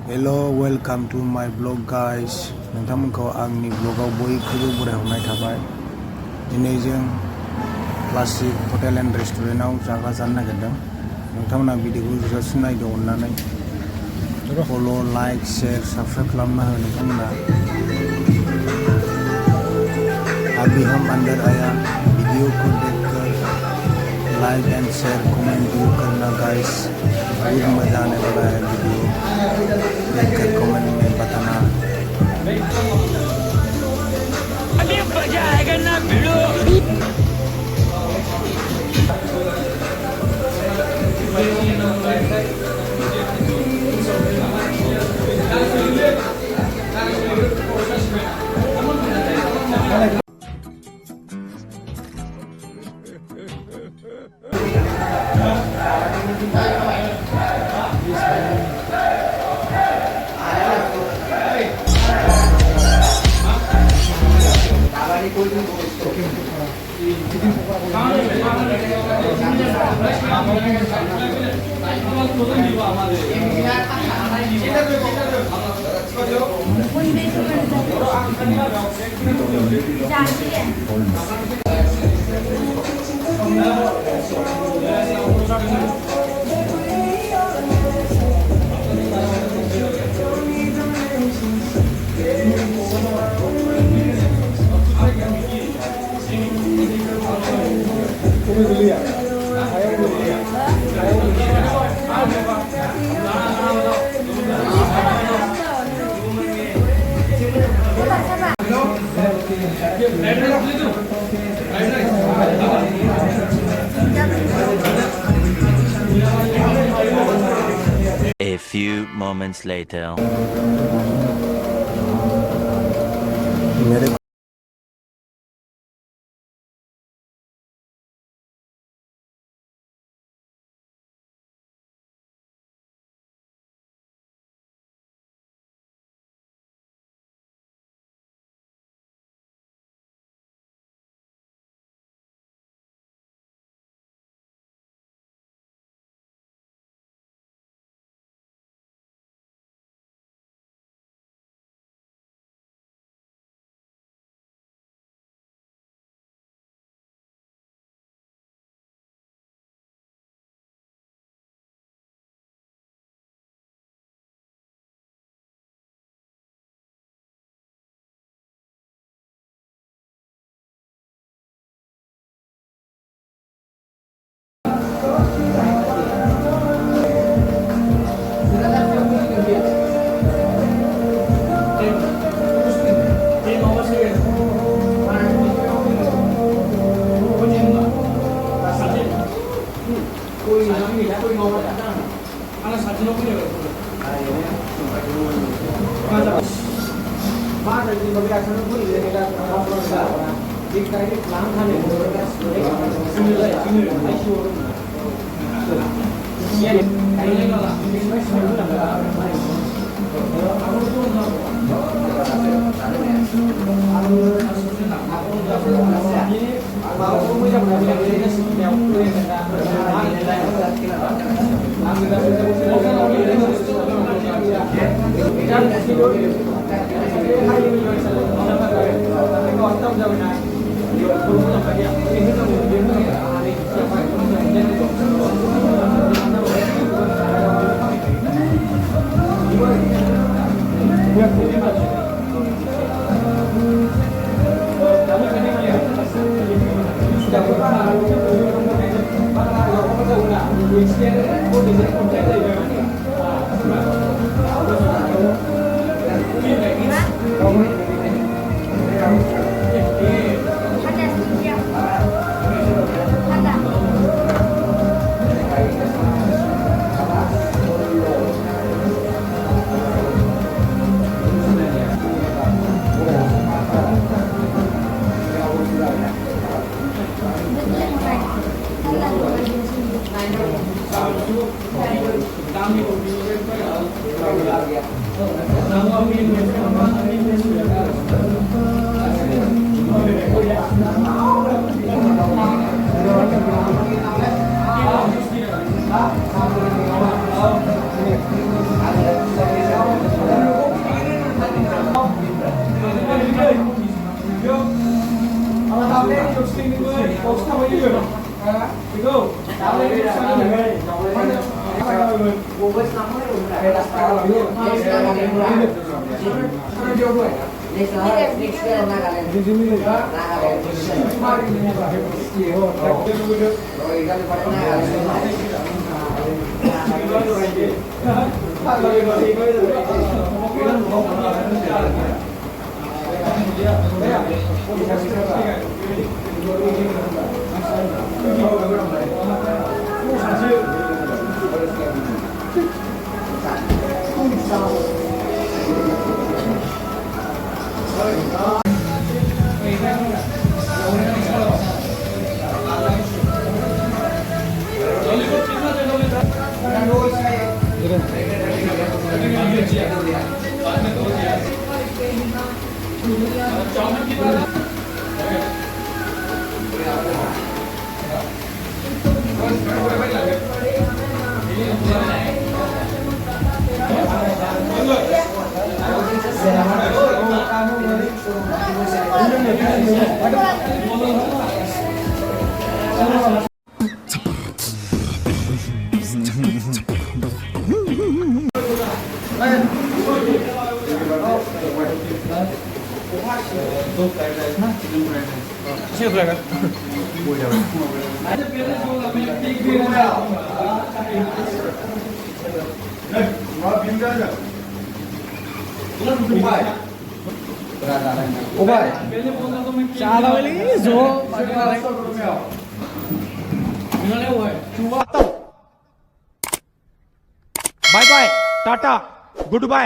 Hello, welcome to my vlog guys. नोंथांमोनखौ आंनि ब्लगाव बयखौबो बरायहरनाय थाबाय। दिनै जों क्लासिक हटेल एन्ड रेस्टुरेन्टाव जाग्रा जानो नागिरदों। नोंथांमोना भिडिअखौ जोबजासिम नायदो अननानै। फल', लाइक, शेयर, साबस्क्राइब खालामना हो नोंथांमोना। अभी हम अंदर आया, वीडियो को देखकर लाइक एंड शेयर कमेंट जरूर करना गाइस। बहुत मज़ा आने वाला है वीडियो देखकर कमेंट में बताना। अभी मजा आएगा ना भिड़ो। A few moments later. Bye bye tata good bye